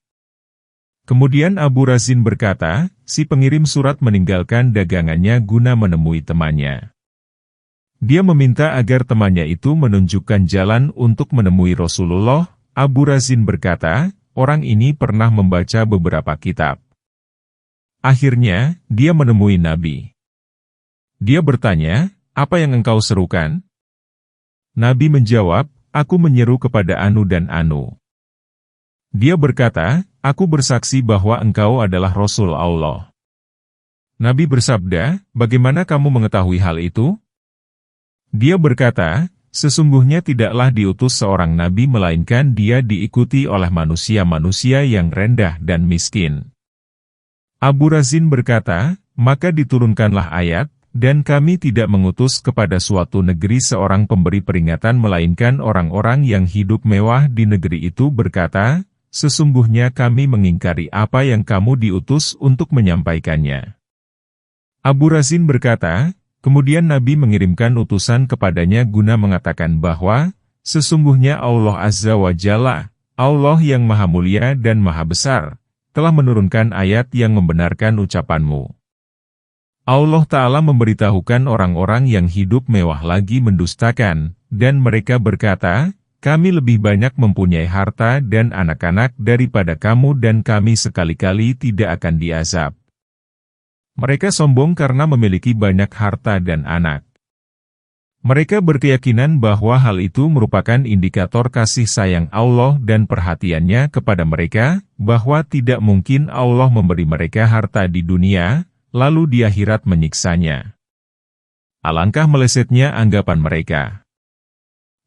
Kemudian Abu Razin berkata, si pengirim surat meninggalkan dagangannya guna menemui temannya. Dia meminta agar temannya itu menunjukkan jalan untuk menemui Rasulullah. Abu Razin berkata, orang ini pernah membaca beberapa kitab. Akhirnya, dia menemui Nabi. Dia bertanya, apa yang engkau serukan? Nabi menjawab, aku menyeru kepada Anu dan Anu. Dia berkata, aku bersaksi bahwa engkau adalah Rasul Allah. Nabi bersabda, bagaimana kamu mengetahui hal itu? Dia berkata, sesungguhnya tidaklah diutus seorang Nabi melainkan dia diikuti oleh manusia-manusia yang rendah dan miskin. Abu Razin berkata, maka diturunkanlah ayat, dan kami tidak mengutus kepada suatu negeri seorang pemberi peringatan melainkan orang-orang yang hidup mewah di negeri itu berkata, sesungguhnya kami mengingkari apa yang kamu diutus untuk menyampaikannya. Abu Razin berkata, kemudian Nabi mengirimkan utusan kepadanya guna mengatakan bahwa, sesungguhnya Allah Azza wa Jalla, Allah yang Maha Mulia dan Maha Besar, telah menurunkan ayat yang membenarkan ucapanmu. Allah Ta'ala memberitahukan orang-orang yang hidup mewah lagi mendustakan, dan mereka berkata, kami lebih banyak mempunyai harta dan anak-anak daripada kamu dan kami sekali-kali tidak akan diazab. Mereka sombong karena memiliki banyak harta dan anak. Mereka berkeyakinan bahwa hal itu merupakan indikator kasih sayang Allah dan perhatiannya kepada mereka, bahwa tidak mungkin Allah memberi mereka harta di dunia, lalu di akhirat menyiksanya. Alangkah melesetnya anggapan mereka.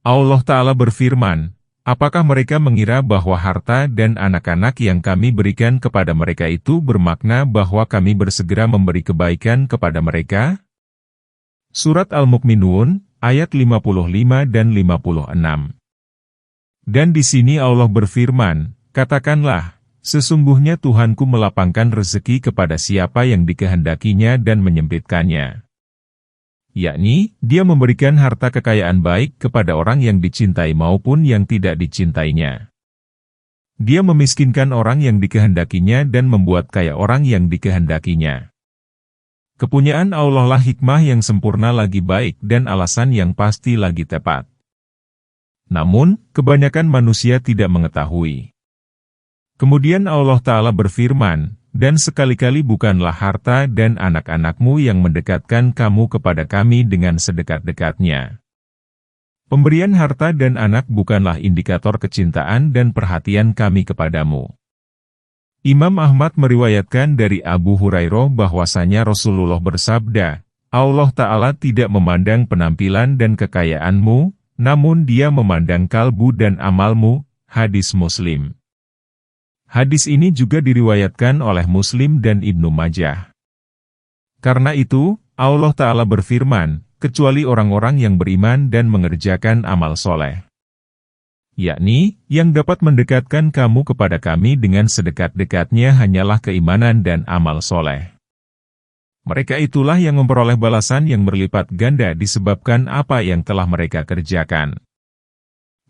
Allah Ta'ala berfirman, apakah mereka mengira bahwa harta dan anak-anak yang kami berikan kepada mereka itu bermakna bahwa kami bersegera memberi kebaikan kepada mereka? Surat Al-Mu'minun, ayat 55 dan 56. Dan di sini Allah berfirman, katakanlah, sesungguhnya Tuhanku melapangkan rezeki kepada siapa yang dikehendakinya dan menyempitkannya. Yakni, dia memberikan harta kekayaan baik kepada orang yang dicintai maupun yang tidak dicintainya. Dia memiskinkan orang yang dikehendakinya dan membuat kaya orang yang dikehendakinya. Kepunyaan Allah lah hikmah yang sempurna lagi baik dan alasan yang pasti lagi tepat. Namun, kebanyakan manusia tidak mengetahui. Kemudian Allah Ta'ala berfirman, dan sekali-kali bukanlah harta dan anak-anakmu yang mendekatkan kamu kepada kami dengan sedekat-dekatnya. Pemberian harta dan anak bukanlah indikator kecintaan dan perhatian kami kepadamu. Imam Ahmad meriwayatkan dari Abu Hurairah bahwasanya Rasulullah bersabda, Allah Ta'ala tidak memandang penampilan dan kekayaanmu, namun dia memandang kalbu dan amalmu, hadis Muslim. Hadis ini juga diriwayatkan oleh Muslim dan Ibnu Majah. Karena itu, Allah Ta'ala berfirman, kecuali orang-orang yang beriman dan mengerjakan amal soleh. Yakni, yang dapat mendekatkan kamu kepada kami dengan sedekat-dekatnya hanyalah keimanan dan amal soleh. Mereka itulah yang memperoleh balasan yang berlipat ganda disebabkan apa yang telah mereka kerjakan.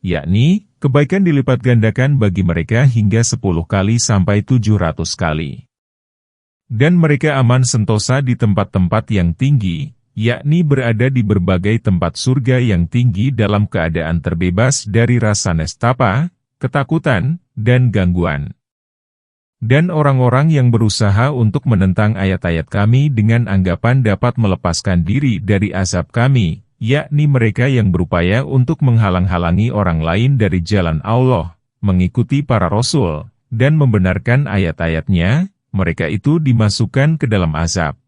Yakni, kebaikan dilipat gandakan bagi mereka hingga 10 kali sampai 700 kali. Dan mereka aman sentosa di tempat-tempat yang tinggi, yakni berada di berbagai tempat surga yang tinggi dalam keadaan terbebas dari rasa nestapa, ketakutan, dan gangguan. Dan orang-orang yang berusaha untuk menentang ayat-ayat kami dengan anggapan dapat melepaskan diri dari azab kami, yakni mereka yang berupaya untuk menghalang-halangi orang lain dari jalan Allah, mengikuti para rasul, dan membenarkan ayat-ayatnya, mereka itu dimasukkan ke dalam azab.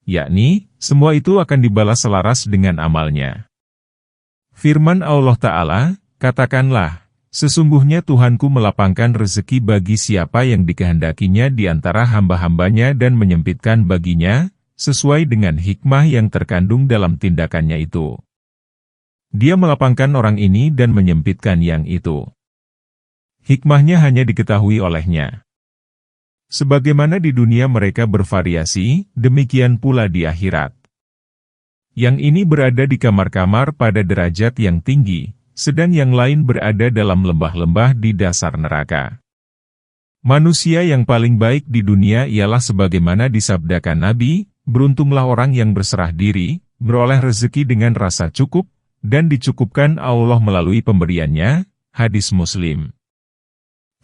Yakni, semua itu akan dibalas selaras dengan amalnya. Firman Allah Ta'ala, katakanlah, sesungguhnya Tuhanku melapangkan rezeki bagi siapa yang dikehendakinya di antara hamba-hambanya dan menyempitkan baginya, sesuai dengan hikmah yang terkandung dalam tindakannya itu. Dia melapangkan orang ini dan menyempitkan yang itu. Hikmahnya hanya diketahui olehnya. Sebagaimana di dunia mereka bervariasi, demikian pula di akhirat. Yang ini berada di kamar-kamar pada derajat yang tinggi, sedang yang lain berada dalam lembah-lembah di dasar neraka. Manusia yang paling baik di dunia ialah sebagaimana disabdakan Nabi, beruntunglah orang yang berserah diri, beroleh rezeki dengan rasa cukup, dan dicukupkan Allah melalui pemberiannya, hadis Muslim.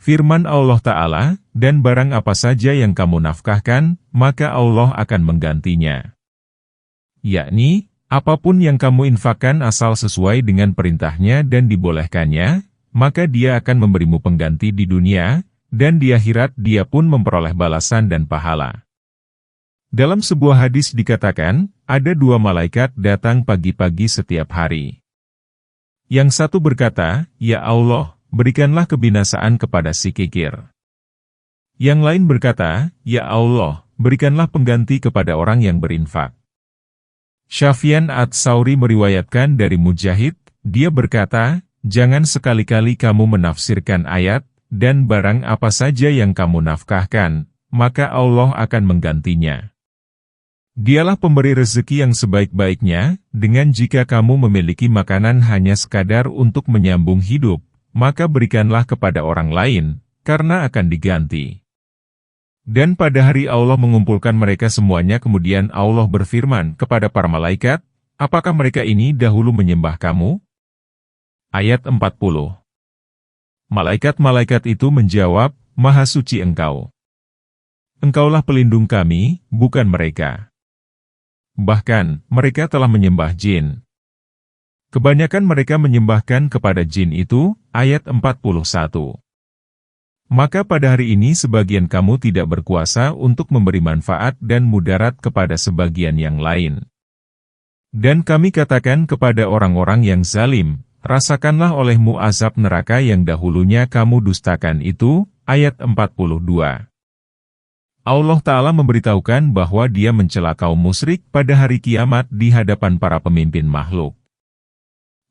Firman Allah Ta'ala, dan barang apa saja yang kamu nafkahkan, maka Allah akan menggantinya. Yakni, apapun yang kamu infakkan asal sesuai dengan perintahnya dan dibolehkannya, maka dia akan memberimu pengganti di dunia, dan di akhirat dia pun memperoleh balasan dan pahala. Dalam sebuah hadis dikatakan, ada 2 malaikat datang pagi-pagi setiap hari. Yang satu berkata, "Ya Allah, berikanlah kebinasaan kepada si kikir." Yang lain berkata, "Ya Allah, berikanlah pengganti kepada orang yang berinfak." Sufyan Ats-Tsauri meriwayatkan dari Mujahid, dia berkata, "Jangan sekali-kali kamu menafsirkan ayat, dan barang apa saja yang kamu nafkahkan, maka Allah akan menggantinya. Dialah pemberi rezeki yang sebaik-baiknya, dengan jika kamu memiliki makanan hanya sekadar untuk menyambung hidup, maka berikanlah kepada orang lain, karena akan diganti." Dan pada hari Allah mengumpulkan mereka semuanya kemudian Allah berfirman kepada para malaikat, "Apakah mereka ini dahulu menyembah kamu?" Ayat 40. Malaikat-malaikat itu menjawab, "Maha suci Engkau. Engkaulah pelindung kami, bukan mereka. Bahkan, mereka telah menyembah jin. Kebanyakan mereka menyembahkan kepada jin itu." Ayat 41. Maka pada hari ini sebagian kamu tidak berkuasa untuk memberi manfaat dan mudarat kepada sebagian yang lain. Dan kami katakan kepada orang-orang yang zalim, rasakanlah olehmu azab neraka yang dahulunya kamu dustakan itu. Ayat 42. Allah Ta'ala memberitahukan bahwa dia mencela kaum musyrik pada hari kiamat di hadapan para pemimpin makhluk.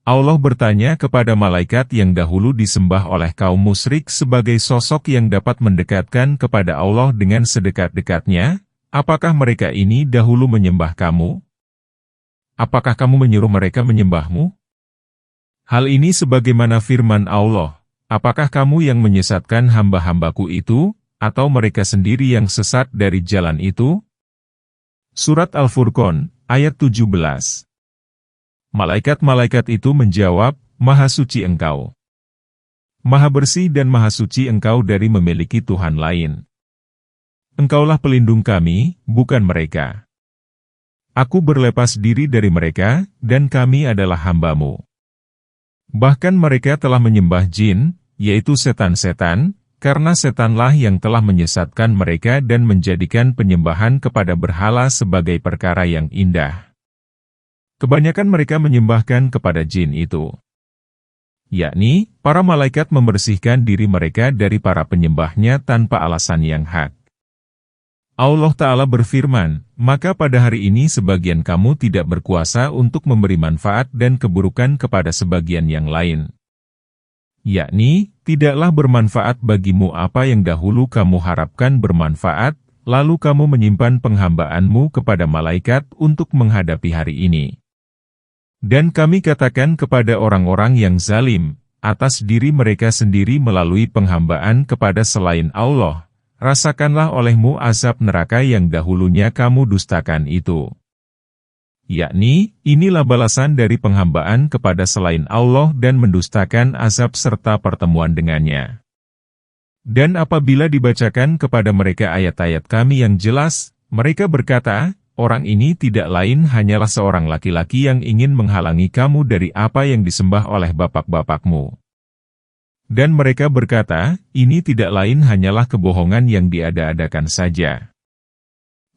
Allah bertanya kepada malaikat yang dahulu disembah oleh kaum musyrik sebagai sosok yang dapat mendekatkan kepada Allah dengan sedekat-dekatnya, apakah mereka ini dahulu menyembah kamu? Apakah kamu menyuruh mereka menyembahmu? Hal ini sebagaimana firman Allah, apakah kamu yang menyesatkan hamba-hambaku itu, atau mereka sendiri yang sesat dari jalan itu? Surat Al-Furqan, ayat 17. Malaikat-malaikat itu menjawab, "Maha suci Engkau. Maha bersih dan maha suci Engkau dari memiliki Tuhan lain. Engkaulah pelindung kami, bukan mereka. Aku berlepas diri dari mereka, dan kami adalah hamba-Mu." Bahkan mereka telah menyembah jin, yaitu setan-setan, karena setanlah yang telah menyesatkan mereka dan menjadikan penyembahan kepada berhala sebagai perkara yang indah. Kebanyakan mereka menyembahkan kepada jin itu. Yakni, para malaikat membersihkan diri mereka dari para penyembahnya tanpa alasan yang hak. Allah Ta'ala berfirman, "Maka pada hari ini sebagian kamu tidak berkuasa untuk memberi manfaat dan keburukan kepada sebagian yang lain." Yakni, tidaklah bermanfaat bagimu apa yang dahulu kamu harapkan bermanfaat, lalu kamu menyimpan penghambaan-Mu kepada malaikat untuk menghadapi hari ini. Dan kami katakan kepada orang-orang yang zalim, atas diri mereka sendiri melalui penghambaan kepada selain Allah, rasakanlah olehmu azab neraka yang dahulunya kamu dustakan itu. Yakni, inilah balasan dari penghambaan kepada selain Allah dan mendustakan azab serta pertemuan dengannya. Dan apabila dibacakan kepada mereka ayat-ayat kami yang jelas, mereka berkata, orang ini tidak lain hanyalah seorang laki-laki yang ingin menghalangi kamu dari apa yang disembah oleh bapak-bapakmu. Dan mereka berkata, ini tidak lain hanyalah kebohongan yang diada-adakan saja.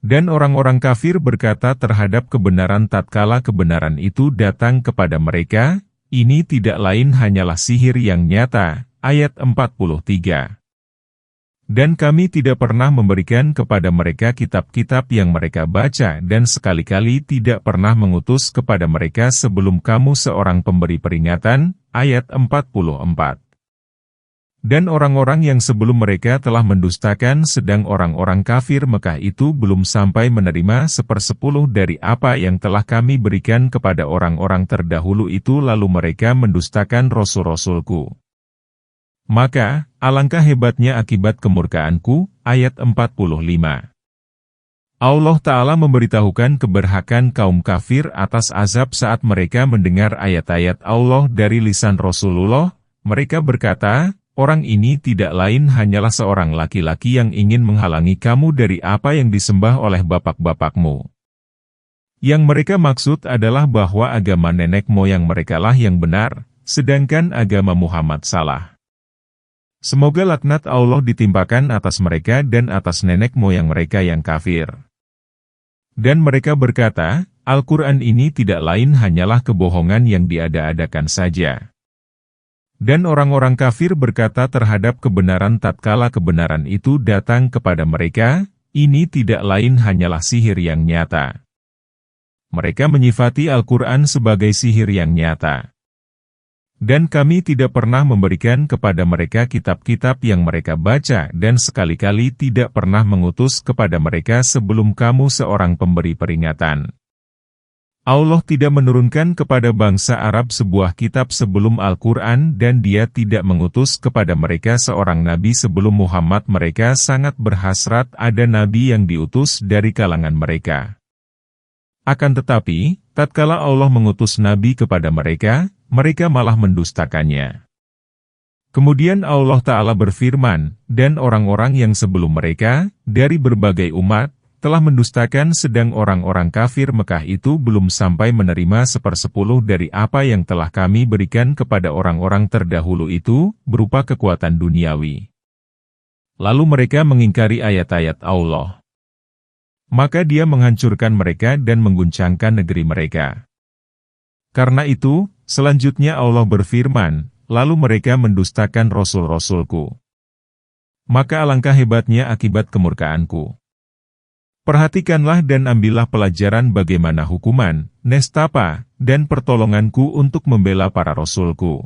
Dan orang-orang kafir berkata terhadap kebenaran tatkala kebenaran itu datang kepada mereka, ini tidak lain hanyalah sihir yang nyata. Ayat 43. Dan kami tidak pernah memberikan kepada mereka kitab-kitab yang mereka baca dan sekali-kali tidak pernah mengutus kepada mereka sebelum kamu seorang pemberi peringatan. Ayat 44. Dan orang-orang yang sebelum mereka telah mendustakan sedang orang-orang kafir Mekah itu belum sampai menerima 1/10 dari apa yang telah kami berikan kepada orang-orang terdahulu itu lalu mereka mendustakan Rasul-Rasulku. Maka, alangkah hebatnya akibat kemurkaanku. Ayat 45. Allah Ta'ala memberitahukan keberhakan kaum kafir atas azab saat mereka mendengar ayat-ayat Allah dari lisan Rasulullah. Mereka berkata, orang ini tidak lain hanyalah seorang laki-laki yang ingin menghalangi kamu dari apa yang disembah oleh bapak-bapakmu. Yang mereka maksud adalah bahwa agama nenek moyang merekalah yang benar, sedangkan agama Muhammad salah. Semoga laknat Allah ditimpakan atas mereka dan atas nenek moyang mereka yang kafir. Dan mereka berkata, Al-Quran ini tidak lain hanyalah kebohongan yang diada-adakan saja. Dan orang-orang kafir berkata terhadap kebenaran tatkala kebenaran itu datang kepada mereka, ini tidak lain hanyalah sihir yang nyata. Mereka menyifati Al-Quran sebagai sihir yang nyata. Dan kami tidak pernah memberikan kepada mereka kitab-kitab yang mereka baca dan sekali-kali tidak pernah mengutus kepada mereka sebelum kamu seorang pemberi peringatan. Allah tidak menurunkan kepada bangsa Arab sebuah kitab sebelum Al-Quran dan Dia tidak mengutus kepada mereka seorang nabi sebelum Muhammad. Mereka sangat berhasrat ada nabi yang diutus dari kalangan mereka. Akan tetapi, tatkala Allah mengutus nabi kepada mereka, mereka malah mendustakannya. Kemudian Allah Ta'ala berfirman, dan orang-orang yang sebelum mereka, dari berbagai umat, telah mendustakan sedang orang-orang kafir Mekah itu belum sampai menerima 1/10 dari apa yang telah kami berikan kepada orang-orang terdahulu itu, berupa kekuatan duniawi. Lalu mereka mengingkari ayat-ayat Allah. Maka Dia menghancurkan mereka dan mengguncangkan negeri mereka. Karena itu, selanjutnya Allah berfirman, lalu mereka mendustakan Rasul-Rasulku. Maka alangkah hebatnya akibat kemurkaanku. Perhatikanlah dan ambillah pelajaran bagaimana hukuman, nestapa, dan pertolonganku untuk membela para Rasulku.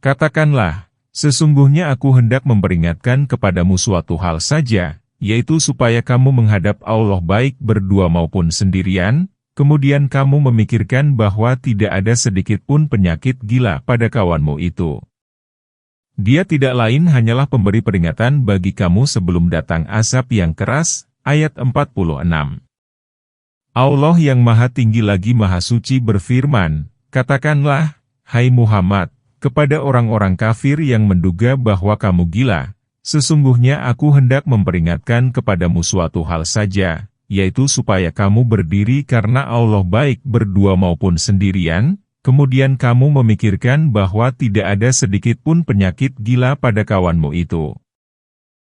Katakanlah, sesungguhnya aku hendak memperingatkan kepadamu suatu hal saja, yaitu supaya kamu menghadap Allah baik berdua maupun sendirian, kemudian kamu memikirkan bahwa tidak ada sedikit pun penyakit gila pada kawanmu itu. Dia tidak lain hanyalah pemberi peringatan bagi kamu sebelum datang azab yang keras. Ayat 46. Allah yang Maha Tinggi lagi Maha Suci berfirman, katakanlah, hai Muhammad, kepada orang-orang kafir yang menduga bahwa kamu gila, sesungguhnya aku hendak memperingatkan kepadamu suatu hal saja, yaitu supaya kamu berdiri karena Allah baik berdua maupun sendirian, kemudian kamu memikirkan bahwa tidak ada sedikit pun penyakit gila pada kawanmu itu.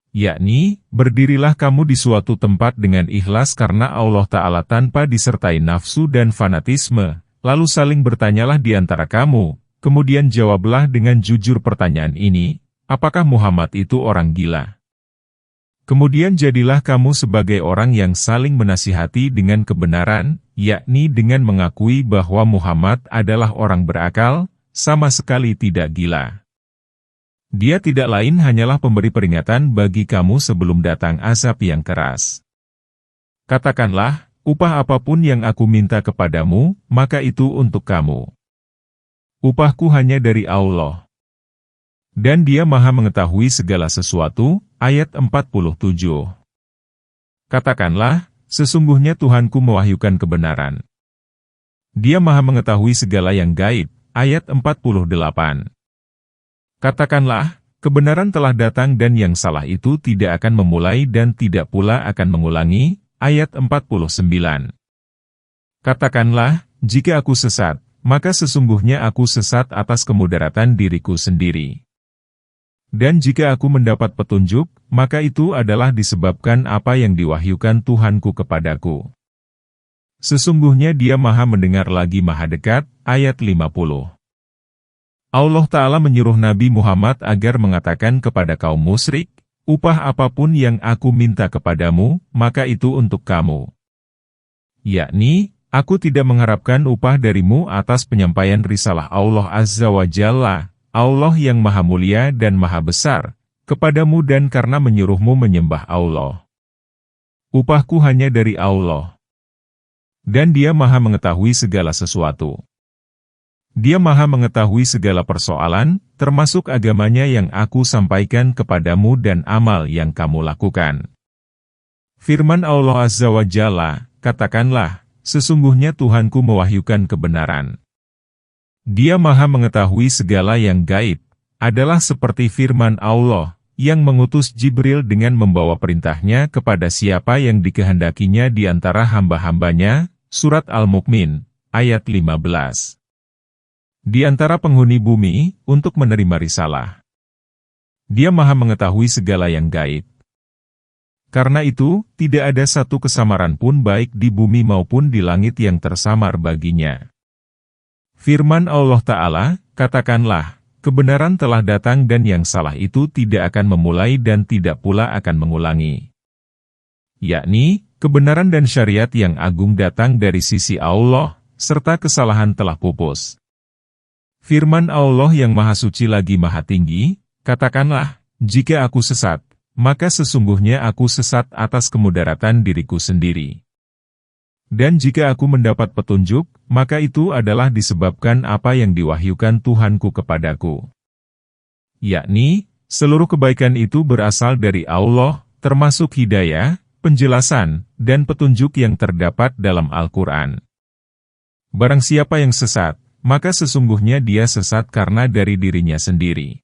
Yakni, berdirilah kamu di suatu tempat dengan ikhlas karena Allah Ta'ala tanpa disertai nafsu dan fanatisme, lalu saling bertanyalah di antara kamu, kemudian jawablah dengan jujur pertanyaan ini, apakah Muhammad itu orang gila? Kemudian jadilah kamu sebagai orang yang saling menasihati dengan kebenaran, yakni dengan mengakui bahwa Muhammad adalah orang berakal, sama sekali tidak gila. Dia tidak lain hanyalah pemberi peringatan bagi kamu sebelum datang azab yang keras. Katakanlah, upah apapun yang aku minta kepadamu, maka itu untuk kamu. Upahku hanya dari Allah. Dan Dia Maha mengetahui segala sesuatu, ayat 47. Katakanlah, sesungguhnya Tuhanku mewahyukan kebenaran. Dia Maha mengetahui segala yang gaib, ayat 48. Katakanlah, kebenaran telah datang dan yang salah itu tidak akan memulai dan tidak pula akan mengulangi, ayat 49. Katakanlah, jika aku sesat, maka sesungguhnya aku sesat atas kemudaratan diriku sendiri. Dan jika aku mendapat petunjuk, maka itu adalah disebabkan apa yang diwahyukan Tuhanku kepadaku. Sesungguhnya Dia Maha mendengar lagi Maha dekat, ayat 50. Allah Ta'ala menyuruh Nabi Muhammad agar mengatakan kepada kaum musyrik, upah apapun yang aku minta kepadamu, maka itu untuk kamu. Yakni, aku tidak mengharapkan upah darimu atas penyampaian risalah Allah Azza wa Jalla, Allah yang Maha Mulia dan Maha Besar, kepadamu dan karena menyuruhmu menyembah Allah. Upahku hanya dari Allah. Dan Dia Maha mengetahui segala sesuatu. Dia Maha mengetahui segala persoalan, termasuk agamanya yang aku sampaikan kepadamu dan amal yang kamu lakukan. Firman Allah Azza wa Jalla, katakanlah, sesungguhnya Tuhanku mewahyukan kebenaran. Dia Maha mengetahui segala yang gaib, adalah seperti firman Allah, yang mengutus Jibril dengan membawa perintahnya kepada siapa yang dikehendakinya di antara hamba-hambanya, Surat Al-Mu'min, ayat 15. Di antara penghuni bumi, untuk menerima risalah. Dia Maha mengetahui segala yang gaib. Karena itu, tidak ada satu kesamaran pun baik di bumi maupun di langit yang tersamar baginya. Firman Allah Ta'ala, katakanlah, kebenaran telah datang dan yang salah itu tidak akan memulai dan tidak pula akan mengulangi. Yakni, kebenaran dan syariat yang agung datang dari sisi Allah, serta kesalahan telah pupus. Firman Allah yang Maha Suci lagi Maha Tinggi, katakanlah, jika aku sesat, maka sesungguhnya aku sesat atas kemudaratan diriku sendiri. Dan jika aku mendapat petunjuk, maka itu adalah disebabkan apa yang diwahyukan Tuhanku kepadaku. Yakni, seluruh kebaikan itu berasal dari Allah, termasuk hidayah, penjelasan, dan petunjuk yang terdapat dalam Al-Quran. Barang siapa yang sesat, maka sesungguhnya dia sesat karena dari dirinya sendiri.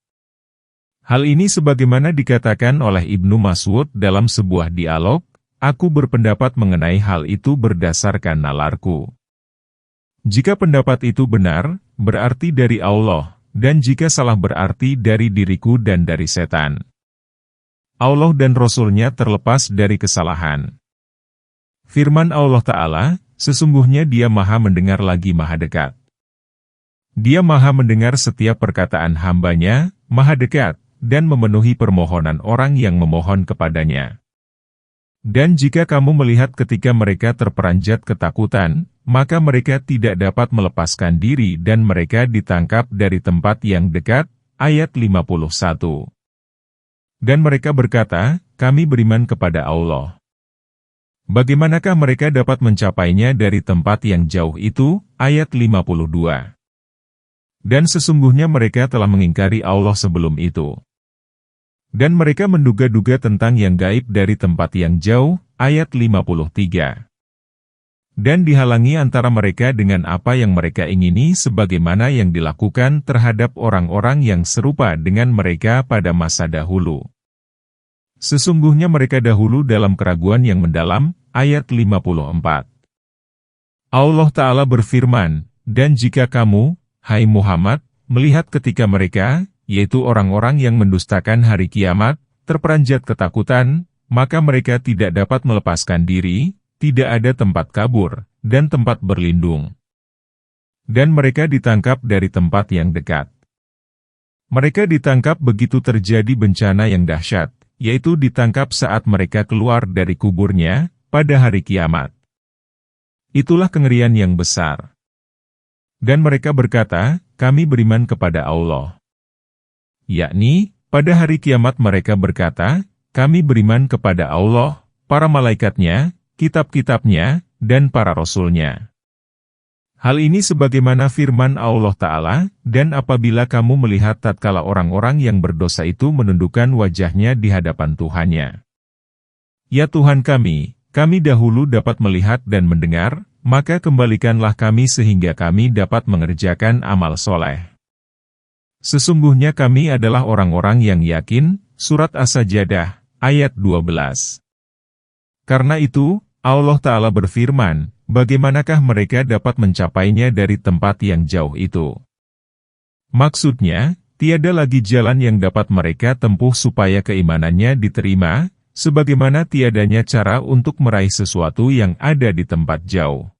Hal ini sebagaimana dikatakan oleh Ibnu Mas'ud dalam sebuah dialog, aku berpendapat mengenai hal itu berdasarkan nalarku. Jika pendapat itu benar, berarti dari Allah, dan jika salah berarti dari diriku dan dari setan. Allah dan Rasul-Nya terlepas dari kesalahan. Firman Allah Ta'ala, sesungguhnya Dia Maha mendengar lagi Maha dekat. Dia Maha mendengar setiap perkataan hamba-Nya, Maha dekat, dan memenuhi permohonan orang yang memohon kepadanya. Dan jika kamu melihat ketika mereka terperanjat ketakutan, maka mereka tidak dapat melepaskan diri dan mereka ditangkap dari tempat yang dekat, ayat 51. Dan mereka berkata, kami beriman kepada Allah. Bagaimanakah mereka dapat mencapainya dari tempat yang jauh itu, ayat 52. Dan sesungguhnya mereka telah mengingkari Allah sebelum itu. Dan mereka menduga-duga tentang yang gaib dari tempat yang jauh, ayat 53. Dan dihalangi antara mereka dengan apa yang mereka ingini sebagaimana yang dilakukan terhadap orang-orang yang serupa dengan mereka pada masa dahulu. Sesungguhnya mereka dahulu dalam keraguan yang mendalam, ayat 54. Allah Ta'ala berfirman, dan jika kamu, hai Muhammad, melihat ketika mereka, yaitu orang-orang yang mendustakan hari kiamat, terperanjat ketakutan, maka mereka tidak dapat melepaskan diri, tidak ada tempat kabur, dan tempat berlindung. Dan mereka ditangkap dari tempat yang dekat. Mereka ditangkap begitu terjadi bencana yang dahsyat, yaitu ditangkap saat mereka keluar dari kuburnya, pada hari kiamat. Itulah kengerian yang besar. Dan mereka berkata, kami beriman kepada Allah. Yakni, Pada hari kiamat mereka berkata, kami beriman kepada Allah, para malaikatnya, kitab-kitabnya, dan para rasulnya. Hal ini sebagaimana firman Allah Ta'ala, dan apabila kamu melihat tatkala orang-orang yang berdosa itu menundukkan wajahnya di hadapan Tuhannya. Ya Tuhan kami dahulu dapat melihat dan mendengar, maka kembalikanlah kami sehingga kami dapat mengerjakan amal soleh. Sesungguhnya kami adalah orang-orang yang yakin, Surat As-Sajdah, ayat 12. Karena itu, Allah Ta'ala berfirman, bagaimanakah mereka dapat mencapainya dari tempat yang jauh itu? Maksudnya, tiada lagi jalan yang dapat mereka tempuh supaya keimanannya diterima, sebagaimana tiadanya cara untuk meraih sesuatu yang ada di tempat jauh.